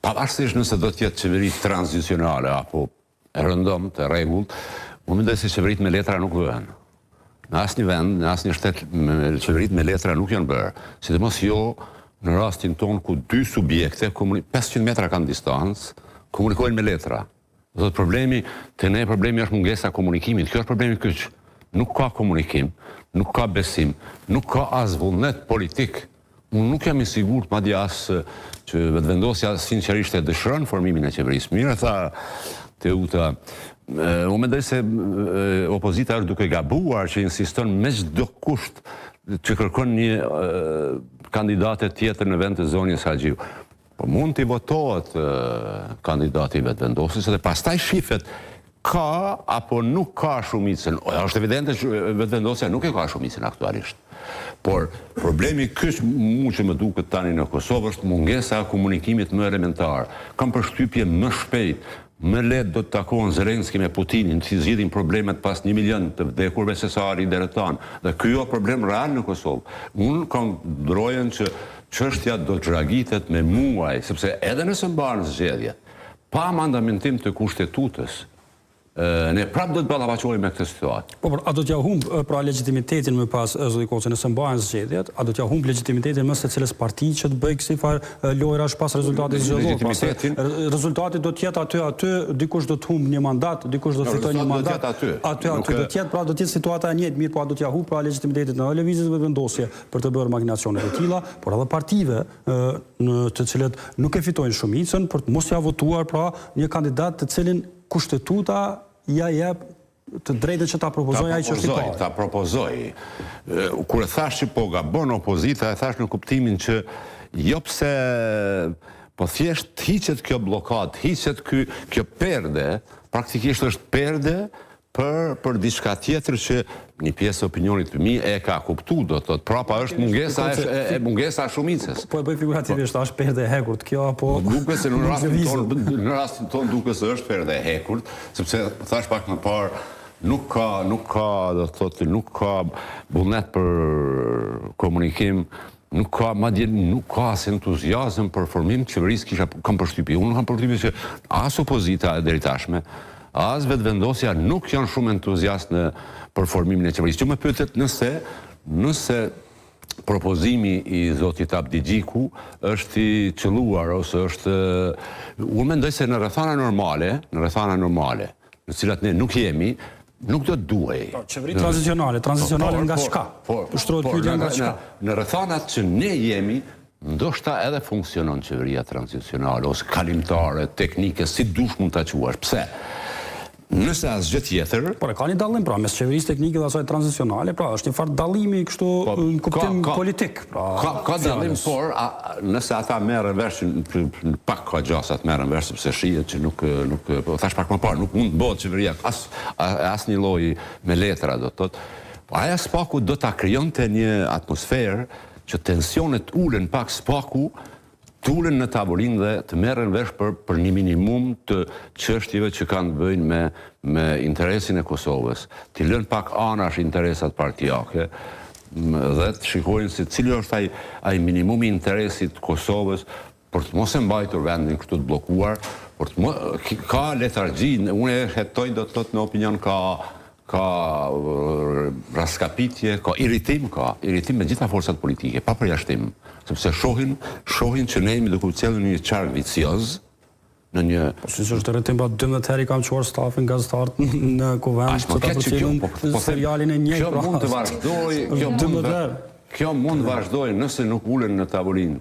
pavarësisht nëse do të jetë qeveri tranzicionale apo e rëndom të rregullt, unë mendoj se qeverit me letra nuk bëhen. Në asnjë vend, në asnjë shtet, qeverit me letra nuk janë bërë. Sidomos jo në rastin ton ku dy subjekte, 500 metra kanë distancë, komunikojnë me letra. Do të problemi është mungesa e komunikimit. Kjo është problemi kyç. Nuk ka komunikim, nuk ka besim, nuk ka as vullnet politik. Unë nuk jam i sigurt madje as që vetëvendosja sinqerisht e dëshiron formimin e qeverisë. Mirë tha Teuta. Unë mendoj se opozita është duke gabuar që insiston me çdo kusht që kërkon një kandidate tjetër në vend të Zonjës Haxhiu. Po mund t'i votohet kandidati vetëvendosës dhe pastaj shifet ka apo nuk ka shumicën. Është evidente që vetëvendosja nuk e ka shumicën aktualisht. Por problemi kyç mu që më duket tani në Kosovë është mungesa e komunikimit më elementar. Kam përshtypje më shpejt, më lehtë do të takohen Zelenski me Putinin, të zgjidhin problemet pas 1 milion të vdekurve se sa arrin deri tan. Dhe ky është problem real në Kosovë. Unë kam ndrojen që çështja do të zhragitet me muaj, sepse edhe nëse mbahen zgjedhjet, pa mandamentim të kushtetutës, ne prapë do të ballafaqohemi me këtë situatë. Po, a do t'ja humb pra legitimitetin më pas zoti Koçi nëse mbahen zgjedhjet, a do t'ja humb legitimitetin më secilës parti që të bëjë kësi farë lojrash pas rezultatit zgjedhor. Rezultati do të jetë aty, dikush do të humb një mandat, dikush do të fitojë një mandat. Aty do të jetë, pra do të jetë situata e njëjtë, mirë, po a do t'ja humb pra legitimitetin në lëvizjes vetëvendosje për të bërë makinacione të tilla, por edhe partive në të cilët nuk e fitojnë shumicën për të mos ia votuar pra një kandidat të cilin kushtetuta ja jep të drejtën që ta propozoj ai që është i parë. Ta propozoj. Kur e thash që po gabon opozita, e thash në kuptimin që jo pse po thjesht hiqet kjo blokad, hiqet kjo perde, praktikisht është perde për diçka tjetër që një pjesë e opinionit të mi e ka kuptu, do të thotë, prapa është mungesa e shumicës. Po e bëj figurativisht, është perde e hekurt kjo apo duket se në rastin ton duket se është perde e hekurt, sepse thash pak më parë nuk ka, do të thotë, nuk ka vullnet për komunikim, nuk ka as entuziazëm për formim të qeverisë, kam përshtypje. Unë kam përshtypje që as opozita e deri tashme, as vetëvendosja nuk janë shumë entuziast në përformimin e qeverisë. Që më pyetet nëse propozimi i zotit Abdi Gjiku është i qelluar ose është unë mendoj se në rrethana normale, në cilat ne nuk jemi, nuk do të duhej. Qeveri tranzicionale nga çka? Ushtrohet pyetja nga çka? Në rrethanat që ne jemi, ndoshta edhe funksionon qeveria tranzicionale ose kalimtare, teknike, si dush mund ta quash. Pse? Nëse asgjë tjetër... Por e ka një dallim, pra, mes qeverisë teknike dhe asaj tranzicionale, pra, është një farë dallimi kështu në kuptim politik. Ka dallim, por nëse ata merren vesh, pak ka gjasat merren vesh, sepse shihet që nuk thash pak më parë, nuk mund të bëhet qeveria as një lloj me letra, do të thotë. Aja spaku do ta krijonte një atmosferë që tensionet ulen pak spaku, tulen në tavolinë dhe të merren vesh për një minimum të çështjeve që kanë të bëjnë me interesin e Kosovës, të lënë pak anash interesat partijake dhe të shikojnë se cili është ai minimumi i interesit të Kosovës për të mos e mbajtur vendin këtu të bllokuar, ka letargji, unë e hetoj do të thotë në opinion ka raskapitje, ka iritim me gjitha forcat politike, pa përjashtim, sepse shohin që ne jemi duke u cellur në një çark vicioz, në një... Po si është rritim pa 12 herë kam çuar stafin gazetarët në kuvend që ta përcjellin serialin e njëjtë. Kjo mund të vazhdojë nëse nuk ulen në tavolinë.